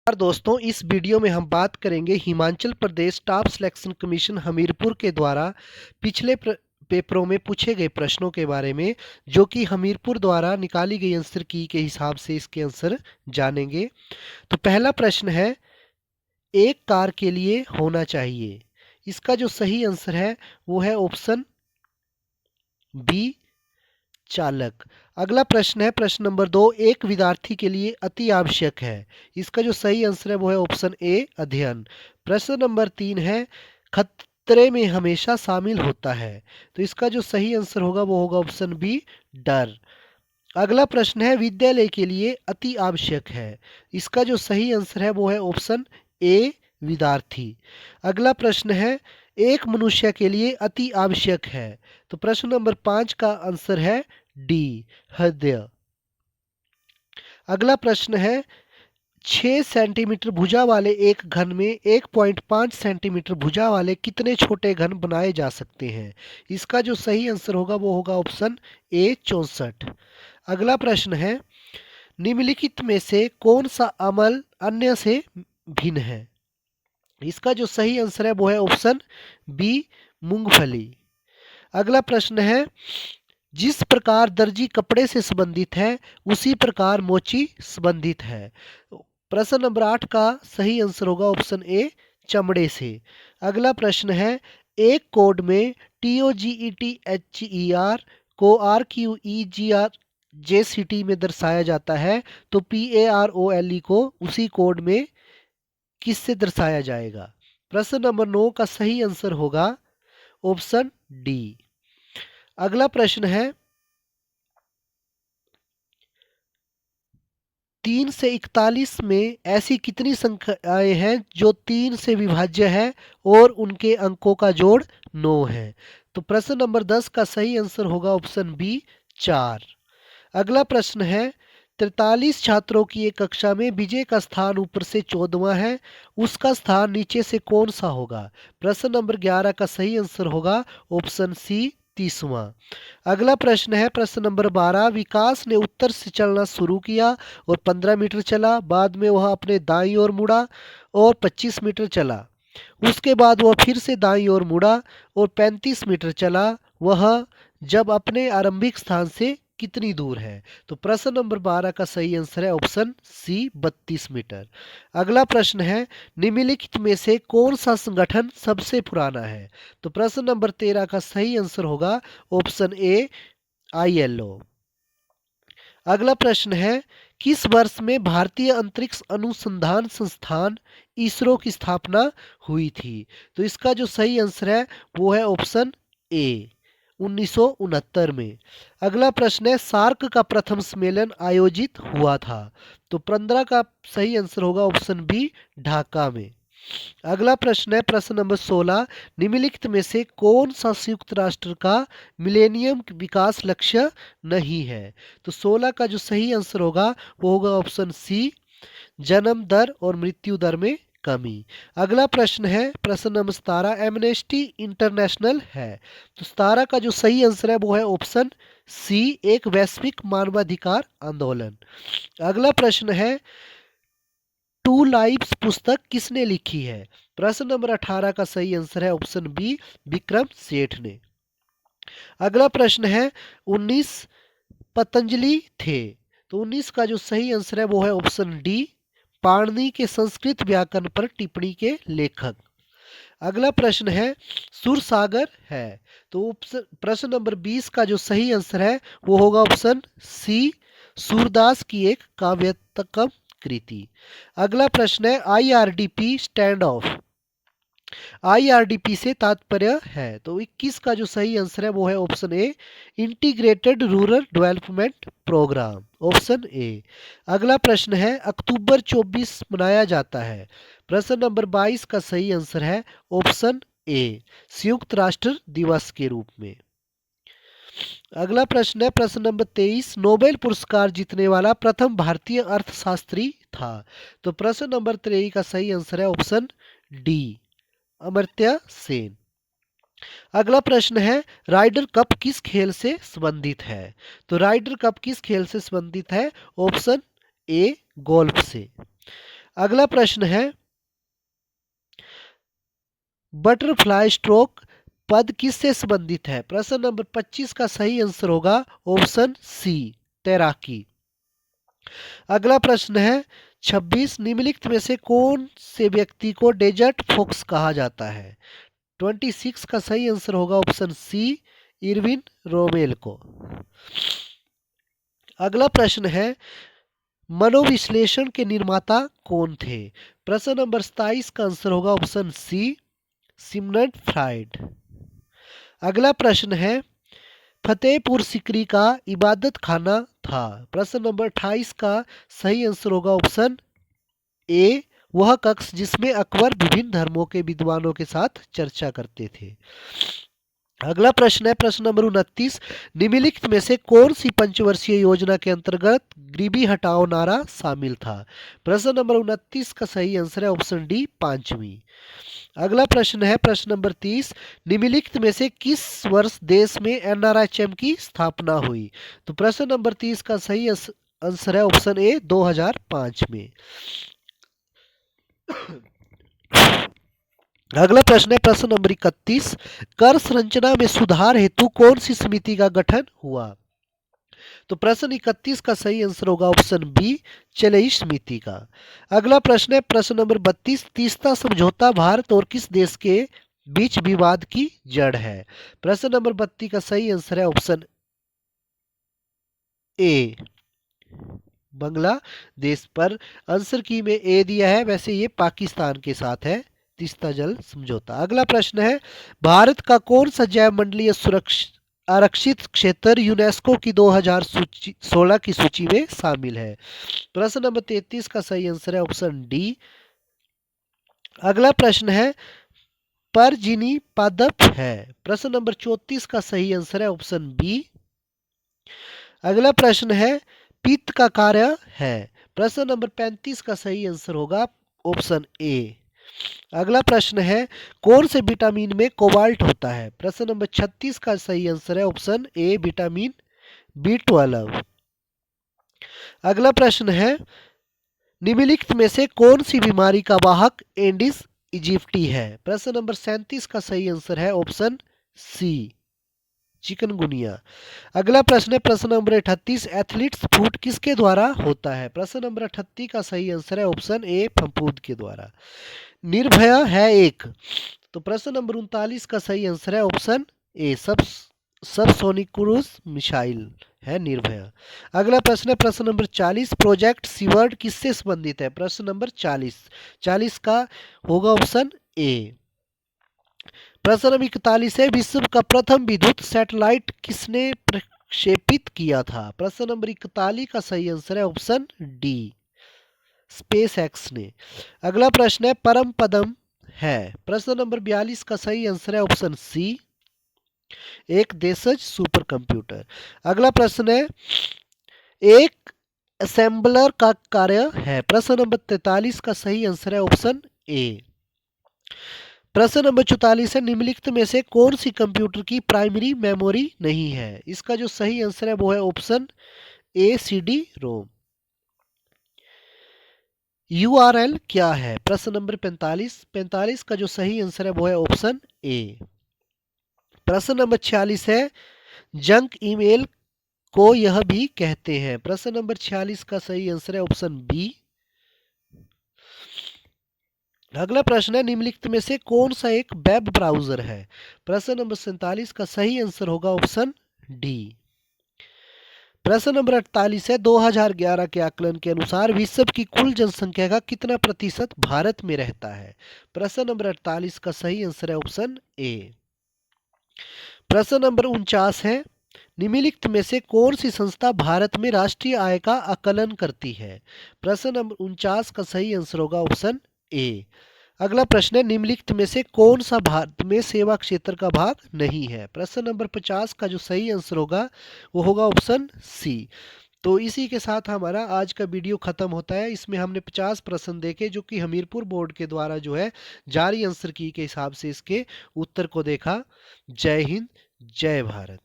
नमस्कार दोस्तों, इस वीडियो में हम बात करेंगे Himachal Pradesh staff selection commission Hamirpur के द्वारा पिछले पेपरों में पूछे गए प्रश्नों के बारे में, जो कि हमीरपुर द्वारा निकाली गई आंसर की के हिसाब से इसके आंसर जानेंगे। तो पहला प्रश्न है, एक कार के लिए होना चाहिए। इसका जो सही आंसर है वो है ऑप्शन बी, चालक। अगला प्रश्न है प्रश्न नंबर 2, एक विद्यार्थी के लिए अति आवश्यक है। इसका जो सही आंसर है वो है ऑप्शन ए, अध्ययन। प्रश्न नंबर 3 है, खतरे में हमेशा शामिल होता है। तो इसका जो सही आंसर होगा वो होगा ऑप्शन बी, डर। अगला प्रश्न है, विद्यालय के लिए अति आवश्यक है। इसका जो सही आंसर है वो है ऑप्शन ए, विद्यार्थी। अगला प्रश्न है, एक मनुष्य के लिए अति आवश्यक है। तो प्रश्न नंबर 5 का आंसर है डी, हृदय। अगला प्रश्न है, 6 सेंटीमीटर भुजा वाले एक घन में 1.5 सेंटीमीटर भुजा वाले कितने छोटे घन बनाए जा सकते हैं। इसका जो सही आंसर होगा वो होगा ऑप्शन ए, 64। अगला प्रश्न है, निम्नलिखित में से कौन सा अमल अन्य से भिन्न है। इसका जो सही आंसर है वो है ऑप्शन बी, मूंगफली। अगला प्रश्न है, जिस प्रकार दर्जी कपड़े से संबंधित है उसी प्रकार मोची संबंधित है। प्रश्न नंबर 8 का सही आंसर होगा ऑप्शन ए, चमड़े से। अगला प्रश्न है, एक कोड में TOGETHER को RQEGRJCT में दर्शाया जाता है, तो PAROLE को उसी कोड में किससे दर्शाया जाएगा। प्रश्न नंबर 9 का सही आंसर होगा ऑप्शन डी। अगला प्रश्न है, 3 से 41 में ऐसी कितनी संख्याएं हैं जो 3 से विभाज्य है और उनके अंकों का जोड़ 9 है। तो प्रश्न नंबर 10 का सही आंसर होगा ऑप्शन बी, 4। अगला प्रश्न है, 43 छात्रों की एक कक्षा में विजय का स्थान ऊपर से 14वां है, उसका स्थान नीचे से कौन सा होगा। प्रश्न नंबर 11 का सही आंसर होगा ऑप्शन सी, 30वां। अगला प्रश्न है प्रश्न नंबर 12, विकास ने उत्तर से चलना शुरू किया और 15 मीटर चला, बाद में वह अपने दाईं ओर मुड़ा और 25 मीटर चला। उसके बाद वह फिर से दाईं ओर मुड़ा और 35 मीटर चला। वह जब अपने आरंभिक स्थान से कितनी दूर है। तो प्रश्न नंबर 12 का सही आंसर है ऑप्शन सी, 32 मीटर। अगला प्रश्न है, निम्नलिखित में से कौन सा संगठन सबसे पुराना है। तो प्रश्न नंबर 13 का सही आंसर होगा ऑप्शन ए, ILO। अगला प्रश्न है, किस वर्ष में भारतीय अंतरिक्ष अनुसंधान संस्थान इसरो की स्थापना हुई थी। तो इसका जो सही आंसर है वो है ऑप्शन ए, 1969 में। अगला प्रश्न है, सार्क का प्रथम सम्मेलन आयोजित हुआ था। तो 15 का सही आंसर होगा ऑप्शन बी, ढाका में। अगला प्रश्न है प्रश्न नंबर 16, निम्नलिखित में से कौन सा संयुक्त राष्ट्र का मिलेनियम विकास लक्ष्य नहीं है। तो 16 का जो सही आंसर होगा वो होगा ऑप्शन सी, जन्म दर और मृत्यु दर में कमी। अगला प्रश्न है प्रश्न नंबर 17, एमनेस्टी इंटरनेशनल है। तो 17 का जो सही आंसर है वो है ऑप्शन सी, एक वैश्विक मानवाधिकार आंदोलन। अगला प्रश्न है, टू लाइव्स पुस्तक किसने लिखी है। प्रश्न नंबर 18 का सही आंसर है ऑप्शन बी, विक्रम सेठ ने। अगला प्रश्न है, 19 पतंजलि थे। तो 19 का जो सही आंसर है वो है ऑप्शन डी, पाणिनि के संस्कृत व्याकरण पर टिप्पणी के लेखक। अगला प्रश्न है, सुरसागर है। तो प्रश्न नंबर 20 का जो सही आंसर है वो होगा ऑप्शन सी, सूरदास की एक काव्यात्मक कृति। अगला प्रश्न है, IRDP स्टैंड ऑफ। IRDP से तात्पर्य है। तो 21 का जो सही आंसर है वो है option A, integrated rural development programme, option A. अगला प्रश्न है, अक्टूबर 24 मनाया जाता है। प्रश्न नंबर 22 का सही आंसर है ऑप्शन ए, संयुक्त राष्ट्र दिवस के रूप में। अगला प्रश्न है प्रश्न नंबर 23, नोबेल पुरस्कार जीतने वाला प्रथम भारतीय अर्थशास्त्री था। तो प्रश्न नंबर 23 का सही आंसर है ऑप्शन डी, अमर्त्य सेन। अगला प्रश्न है, राइडर कप किस खेल से संबंधित है। तो राइडर कप किस खेल से संबंधित है, ऑप्शन ए, गोल्फ से। अगला प्रश्न है बटरफ्लाई स्ट्रोक पद किससे संबंधित है? प्रश्न नंबर 25 का सही आंसर होगा ऑप्शन सी, तैराकी। अगला प्रश्न है 26, निम्नलिखित में से कौन से व्यक्ति को डेजर्ट फॉक्स कहा जाता है? 26 का सही आंसर होगा ऑप्शन सी, इरविन रोमेल को। अगला प्रश्न है मनोविश्लेषण के निर्माता कौन थे? प्रश्न नंबर 27 का आंसर होगा ऑप्शन सी, सिगमंड फ्राइड। अगला प्रश्न है फतेहपुर सिकरी का इबादत खाना था। प्रश्न नंबर 28 का सही आंसर होगा ऑप्शन ए, वह कक्ष जिसमें अकबर विभिन्न धर्मों के विद्वानों के साथ चर्चा करते थे। अगला प्रश्न है प्रश्न नंबर 29, निम्नलिखित में से कौन सी पंचवर्षीय योजना के अंतर्गत गरीबी हटाओ नारा शामिल था? प्रश्न नंबर 29 का सही आंसर है ऑप्शन डी, पांचवी। अगला प्रश्न है प्रश्न नंबर 30, निम्नलिखित में से किस वर्ष देश में एनआरएचएम की स्थापना हुई? तो प्रश्न नंबर 30 का सही आंसर है ऑप्शन ए, 2005 में। अगला प्रश्न है प्रश्न नंबर 31, कर संरचना में सुधार हेतु कौन सी समिति का गठन हुआ? तो प्रश्न 31 का सही आंसर होगा ऑप्शन बी, चेलई समिति का। अगला प्रश्न है प्रश्न नंबर 32, तीस्ता समझौता भारत और किस देश के बीच विवाद की जड़ है? प्रश्न नंबर 32 का सही आंसर है ऑप्शन ए, बांग्लादेश पर। आंसर की में ए दिया है, वैसे ये पाकिस्तान के साथ है तीस्ता जल समझौता। अगला प्रश्न है भारत का कौन सा जैव मंडलीय सुरक्षित आरक्षित क्षेत्र यूनेस्को की 2016 की सूची में शामिल है? प्रश्न नंबर 33 का सही आंसर है ऑप्शन डी। अगला प्रश्न है परजीनी पादप है? प्रश्न नंबर 34 का सही आंसर है ऑप्शन बी। अगला प्रश्न है पित्त का कार्य है? प्रश्न नंबर 35 का सही आंसर होगा ऑप्शन ए। अगला प्रश्न है कौन से विटामिन में कोबाल्ट होता है? प्रश्न नंबर 36 का सही आंसर है ऑप्शन ए, विटामिन B12। अगला प्रश्न है निम्नलिखित में से कौन सी बीमारी का वाहक एडिस इजिप्टी है? प्रश्न नंबर 37 का सही आंसर है ऑप्शन सी, चिकनगुनिया। अगला प्रश्न है प्रश्न नंबर 38, एथलीट्स फूट किसके द्वारा होता है? प्रश्न नंबर 38 का सही आंसर है ऑप्शन ए, फफूंद के द्वारा। निर्भया है एक? तो प्रश्न नंबर 39 का सही आंसर है ऑप्शन ए, सबसोनिक क्रूज मिसाइल है निर्भया। अगला प्रश्न है प्रश्न नंबर 40, प्रोजेक्ट सीवर्ड किससे संबंधित है? प्रश्न नंबर 40 का होगा ऑप्शन ए। प्रश्न नंबर 41 है विश्व का प्रथम विद्युत सैटेलाइट किसने प्रक्षेपित किया था? प्रश्न नंबर 41 का सही आंसर है ऑप्शन डी, स्पेस एक्स ने। अगला प्रश्न है परम पदम है? प्रश्न नंबर 42 का सही आंसर है ऑप्शन सी, एक देशज सुपर कंप्यूटर। अगला प्रश्न है एक असेंबलर का कार्य है? प्रश्न नंबर 43 का सही आंसर है ऑप्शन ए। प्रश्न नंबर 44 है निम्नलिखित में से कौन सी कंप्यूटर की प्राइमरी मेमोरी नहीं है? इसका जो सही आंसर है वो है option A, CD ROM. URL क्या है? प्रश्न नंबर 45 का जो सही आंसर है वो है ऑप्शन ए। प्रश्न नंबर 46 है जंक ईमेल को यह भी कहते हैं? प्रश्न नंबर 46 का सही आंसर है ऑप्शन बी। अगला प्रश्न है निम्नलिखित में से कौन सा एक वेब ब्राउजर है? प्रश्न नंबर 47 का सही आंसर होगा ऑप्शन डी। प्रश्न नंबर 48 है 2011 के आकलन के अनुसार विश्व की कुल जनसंख्या का कितना प्रतिशत भारत में रहता है? प्रश्न नंबर 48 का सही आंसर है ऑप्शन ए। प्रश्न नंबर 49 है निम्नलिखित में से कौन सी संस्था भारत में राष्ट्रीय आय का आकलन करती है? प्रश्न नंबर 49 का सही आंसर होगा ऑप्शन ए। अगला प्रश्न है निम्नलिखित में से कौन सा भारत में सेवा क्षेत्र का भाग नहीं है? प्रश्न नंबर 50 का जो सही आंसर होगा वो होगा ऑप्शन सी। तो इसी के साथ हमारा आज का वीडियो खत्म होता है। इसमें हमने 50 प्रश्न देखे जो कि हमीरपुर बोर्ड के द्वारा जो है जारी आंसर की के हिसाब से इसके उत्तर को देखा। जय हिंद, जय भारत।